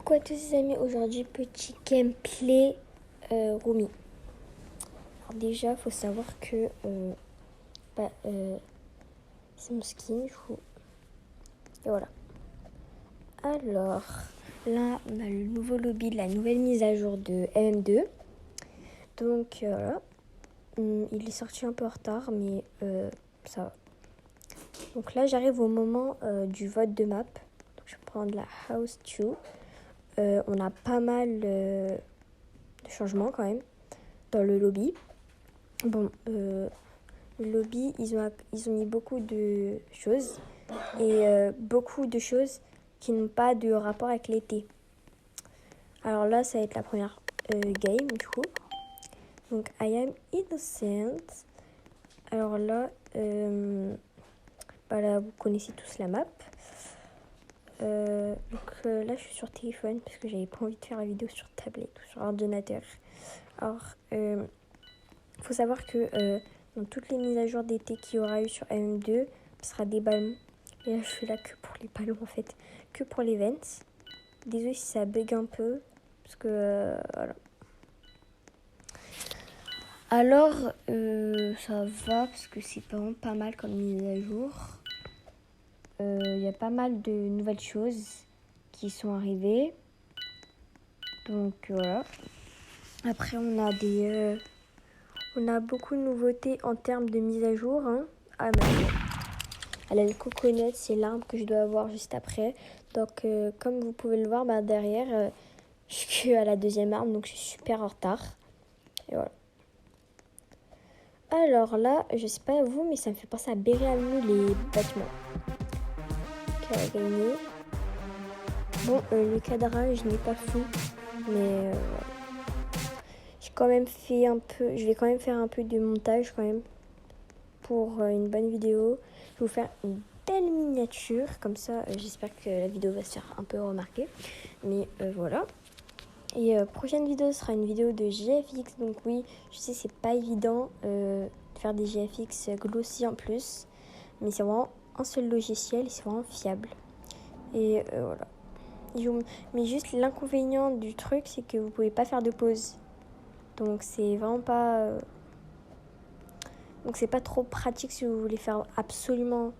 Coucou à tous les amis, aujourd'hui petit gameplay Rumi. Alors déjà il faut savoir que c'est mon skin, et voilà. Alors là on a le nouveau lobby de la nouvelle mise à jour de MM2. Donc voilà, il est sorti un peu en retard mais ça va. Donc là j'arrive au moment du vote de map. Donc je vais prendre la House 2. On a pas mal de changements quand même dans le lobby. Bon, le lobby, ils ont mis beaucoup de choses et beaucoup de choses qui n'ont pas de rapport avec l'été. Alors là, ça va être la première game du coup. Donc, I am innocent. Alors là, là, vous connaissez tous la map. Là, je suis sur téléphone parce que j'avais pas envie de faire la vidéo sur tablette ou sur ordinateur. Alors, faut savoir que dans toutes les mises à jour d'été qu'il y aura eu sur MM2, ce sera des ballons. Et là, je suis là que pour les ballons en fait, que pour les vents. Désolé si ça bug un peu, parce que voilà. Alors, ça va parce que c'est vraiment pas mal comme mise à jour. Il y a pas mal de nouvelles choses qui sont arrivées. Donc voilà. Après, on a beaucoup de nouveautés en termes de mise à jour. Hein. Ah, mais elle a le coconut, c'est l'arme que je dois avoir juste après. Donc, comme vous pouvez le voir derrière, je suis à la deuxième arme, donc je suis super en retard. Et voilà. Alors là, je sais pas vous, mais ça me fait penser à Berry Avenue, les bâtiments. Qui a gagné. Bon, le cadrage n'est pas fou, mais je vais quand même faire un peu de montage quand même pour une bonne vidéo. Je vais vous faire une belle miniature, comme ça j'espère que la vidéo va se faire un peu remarquer. Mais voilà. Et prochaine vidéo sera une vidéo de GFX. Donc oui, je sais c'est pas évident de faire des GFX glossy en plus. Mais c'est vraiment un seul logiciel et c'est vraiment fiable. Et voilà. Mais juste l'inconvénient du truc, c'est que vous pouvez pas faire de pause. Donc c'est vraiment pas... Donc c'est pas trop pratique si vous voulez faire absolument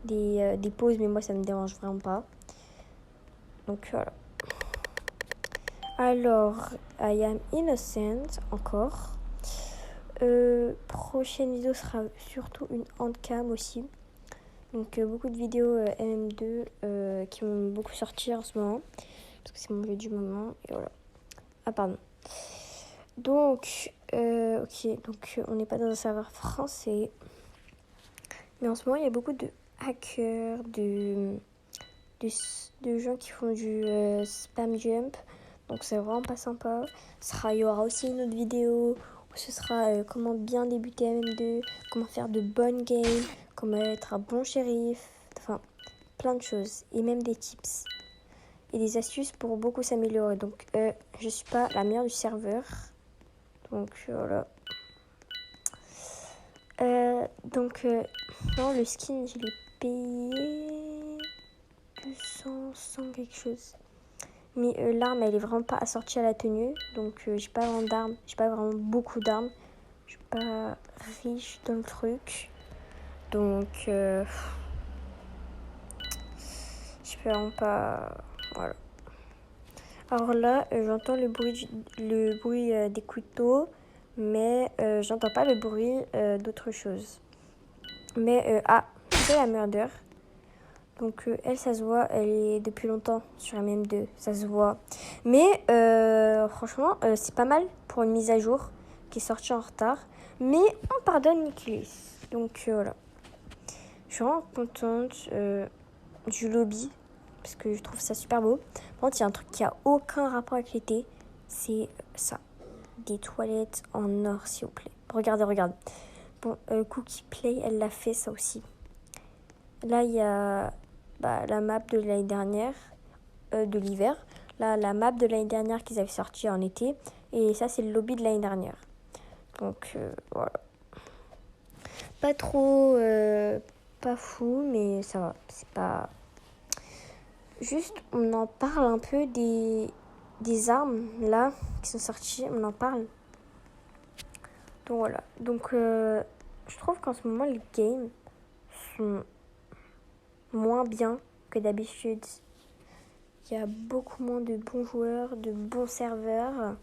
des pauses. Mais moi ça me dérange vraiment pas. Donc voilà. Alors, I am innocent encore. Prochaine vidéo sera surtout une handcam aussi. Donc beaucoup de vidéos MM2 qui vont beaucoup sortir en ce moment. Parce que c'est mon jeu du moment. Et voilà. Ah pardon. Donc, ok. Donc on n'est pas dans un serveur français. Mais en ce moment il y a beaucoup de hackers, de gens qui font du spam jump. Donc c'est vraiment pas sympa. Il y aura aussi une autre vidéo où ce sera comment bien débuter MM2, comment faire de bonnes games, comment être un bon shérif, enfin plein de choses. Et même des tips et des astuces pour beaucoup s'améliorer. Donc je suis pas la meilleure du serveur. Donc voilà. Non, le skin je l'ai payé 200 quelque chose. Mais l'arme, elle est vraiment pas assortie à la tenue. Donc, j'ai pas vraiment d'armes. J'ai pas vraiment beaucoup d'armes. Je suis pas riche dans le truc. Donc, je peux vraiment pas... Voilà. Alors là, j'entends le bruit des couteaux. Mais j'entends pas le bruit d'autre chose. Mais, c'est la murder. Donc elle, ça se voit, elle est depuis longtemps sur MM2, ça se voit. Mais franchement, c'est pas mal pour une mise à jour qui est sortie en retard. Mais on pardonne Nicolas. Donc voilà. Je suis vraiment contente du lobby parce que je trouve ça super beau. Par contre, il y a un truc qui a aucun rapport avec l'été, c'est ça. Des toilettes en or, s'il vous plaît. Regardez. Bon, Cookie Play, elle l'a fait ça aussi. Là, il y a la map de l'année dernière, de l'hiver. Là, la map de l'année dernière qu'ils avaient sorti en été. Et ça, c'est le lobby de l'année dernière. Donc, voilà. Pas trop, pas fou, mais ça va. C'est pas... juste, on en parle un peu des armes, là, qui sont sorties. On en parle. Donc voilà. Donc, je trouve qu'en ce moment, les games sont moins bien que d'habitude. Il y a beaucoup moins de bons joueurs, de bons serveurs.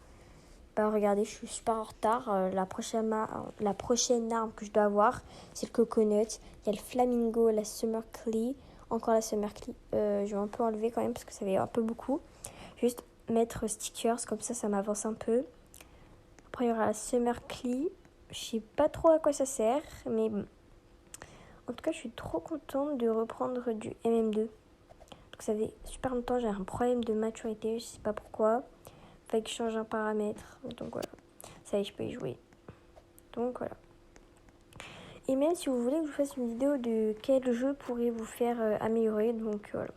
Bah regardez, je suis super en retard. La prochaine arme que je dois avoir, c'est le coconut. Il y a le flamingo, la summer clee. Encore la summer clee. Je vais un peu enlever quand même parce que ça fait un peu beaucoup. Juste mettre stickers, comme ça m'avance un peu. Après, il y aura la summer clee. Je sais pas trop à quoi ça sert, mais bon. En tout cas, je suis trop contente de reprendre du MM2. Donc ça fait super longtemps, j'ai un problème de maturité, je sais pas pourquoi. Fait que je change un paramètre. Donc voilà. Ça y est, je peux y jouer. Donc voilà. Et même si vous voulez que je vous fasse une vidéo de quel jeu pourrait vous faire améliorer. Donc voilà.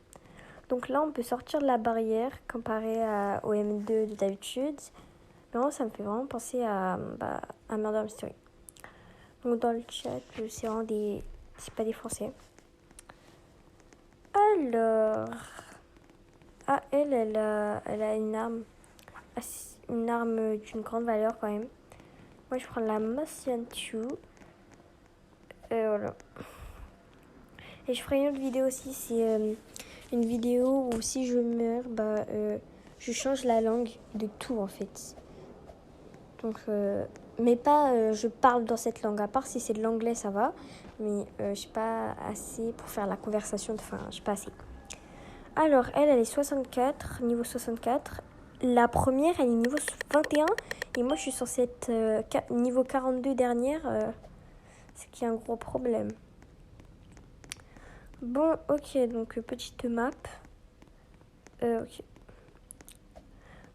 Donc là, on peut sortir de la barrière comparé au M2 de d'habitude. Mais ça me fait vraiment penser à Murder Mystery. Donc dans le chat, c'est vraiment des... C'est pas des Français. Alors... Ah, elle a une arme. Une arme d'une grande valeur quand même. Moi, je prends la Motion 2. Voilà. Et je ferai une autre vidéo aussi. C'est une vidéo où si je meurs, je change la langue de tout en fait. Donc, mais pas je parle dans cette langue. À part si c'est de l'anglais, ça va. Mais je sais pas assez pour faire la conversation. Enfin, je sais pas assez. Alors, elle est 64, niveau 64. La première, elle est niveau 21. Et moi, je suis censée être niveau 42 dernière. C'est qu'il y a un gros problème. Bon, ok, donc petite map. Ok.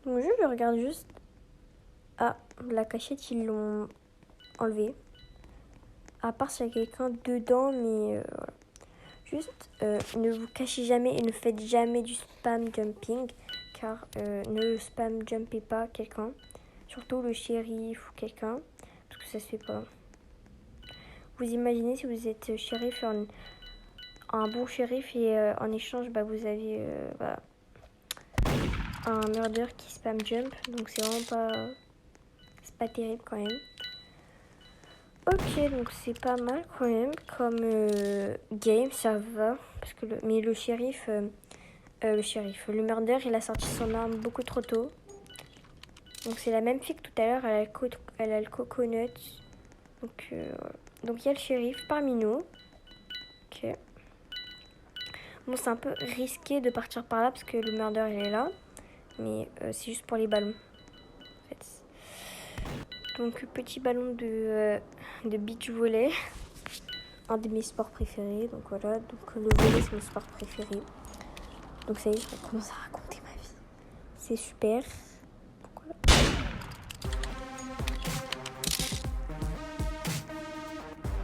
Donc je regarde juste. Ah, la cachette, ils l'ont enlevée. À part s'il y a quelqu'un dedans, mais voilà. Juste, ne vous cachez jamais et ne faites jamais du spam jumping. Car ne spam jumpez pas quelqu'un. Surtout le shérif ou quelqu'un. Parce que ça se fait pas. Vous imaginez si vous êtes shérif, un bon shérif et en échange, vous avez un murder qui spam jump. Donc c'est vraiment pas... C'est pas terrible quand même. Ok, donc c'est pas mal quand même comme game, ça va. Parce que mais le shérif, le murder, il a sorti son arme beaucoup trop tôt. Donc c'est la même fille que tout à l'heure, elle a le coconut. Donc donc il y a le shérif parmi nous. Ok. Bon, c'est un peu risqué de partir par là parce que le murder il est là. Mais c'est juste pour les ballons. En fait. Donc petit ballon de beach volley. Un de mes sports préférés. Donc voilà, donc le volley c'est mon sport préféré. Donc ça y est, je vais commencer à raconter ma vie. C'est super. Donc voilà.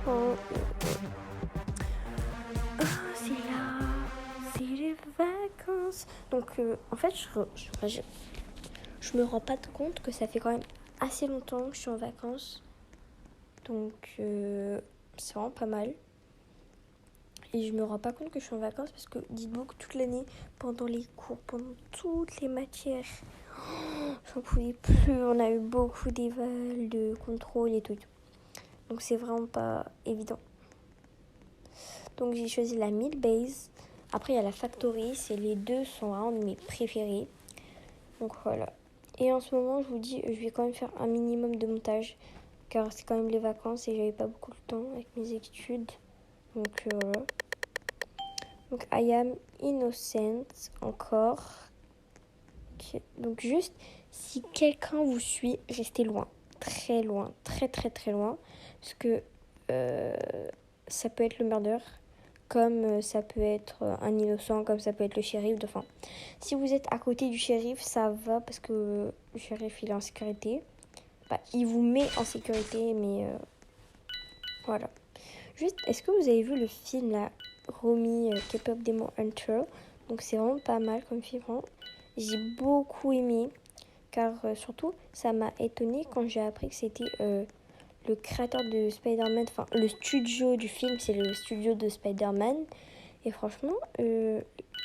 Oh, c'est là. C'est les vacances. Donc en fait, je me rends pas compte que ça fait quand même assez longtemps que je suis en vacances. Donc c'est vraiment pas mal. Et je me rends pas compte que je suis en vacances parce que dites-vous que toute l'année, pendant les cours, pendant toutes les matières, j'en pouvais plus. On a eu beaucoup d'éval, de contrôle et tout. Donc c'est vraiment pas évident. Donc j'ai choisi la Mill Base. Après il y a la Factory. Les deux sont vraiment de mes préférés. Donc voilà. Et en ce moment je vous dis, je vais quand même faire un minimum de montage. Car c'est quand même les vacances et j'avais pas beaucoup de temps avec mes études. Donc voilà. Donc I am innocent encore. Okay. Donc juste, si quelqu'un vous suit, restez loin. Très loin. Très très très loin. Parce que ça peut être le murder. Comme ça peut être un innocent. Comme ça peut être le shérif. Enfin, si vous êtes à côté du shérif, ça va. Parce que le shérif, il est en sécurité. Il vous met en sécurité. Mais voilà. Juste, est-ce que vous avez vu le film là, Romy K-pop Demon Hunter? Donc c'est vraiment pas mal comme film. J'ai beaucoup aimé. Car surtout, ça m'a étonnée quand j'ai appris que c'était le créateur de Spider-Man. Enfin, le studio du film, c'est le studio de Spider-Man. Et franchement,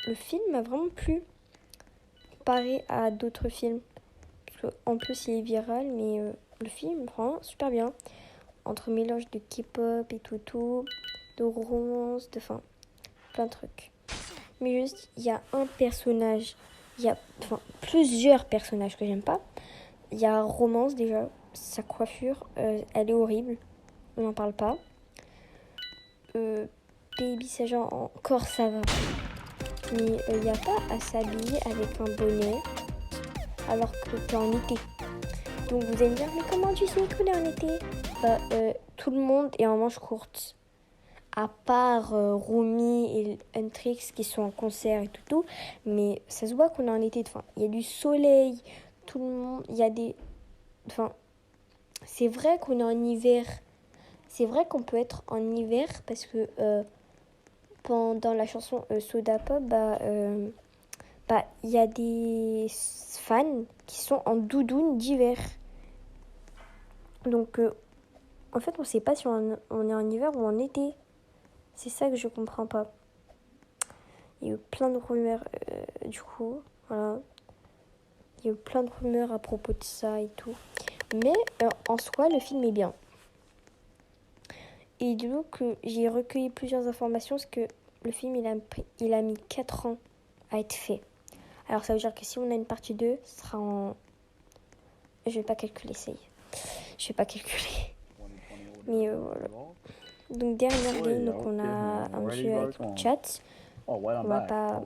le film m'a vraiment plu comparé à d'autres films. En plus, il est viral, mais le film, vraiment, super bien. Entre mélange de K-pop et tout, de romance, enfin, plein de trucs. Mais juste, il y a un personnage, il y a plusieurs personnages que j'aime pas. Il y a romance déjà, sa coiffure, elle est horrible, on n'en parle pas. Baby Sajan, encore ça va. Mais il n'y a pas à s'habiller avec un bonnet alors que t'es en été. Donc vous allez me dire, mais comment tu sais qu'on est en été? Tout le monde est en manche courte. À part Rumi et Huntrix qui sont en concert et tout. Mais ça se voit qu'on est en été. Enfin, il y a du soleil, tout le monde, il y a des... Enfin, c'est vrai qu'on est en hiver. C'est vrai qu'on peut être en hiver parce que pendant la chanson Soda Pop, il y a des fans qui sont en doudoune d'hiver. Donc, en fait, on ne sait pas si on est en hiver ou en été. C'est ça que je comprends pas. Il y a eu plein de rumeurs, du coup. Voilà. Il y a eu plein de rumeurs à propos de ça et tout. Mais en soi, le film est bien. Et du coup, j'ai recueilli plusieurs informations parce que le film, il a mis 4 ans à être fait. Alors, ça veut dire que si on a une partie 2, ce sera en... Je vais pas calculer, ça y est. Je vais pas calculer. Mais voilà. Donc, dernière game, donc on a un monsieur avec le chat. On va pas...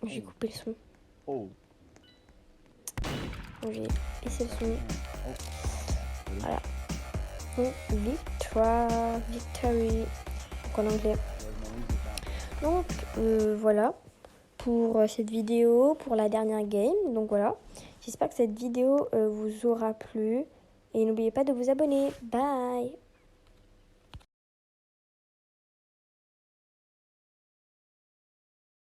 J'ai coupé le son. Donc, j'ai baissé le son. Voilà. Donc, victory. Donc, en anglais. Donc, voilà. Pour cette vidéo, pour la dernière game. Donc, voilà. J'espère que cette vidéo vous aura plu. Et n'oubliez pas de vous abonner. Bye!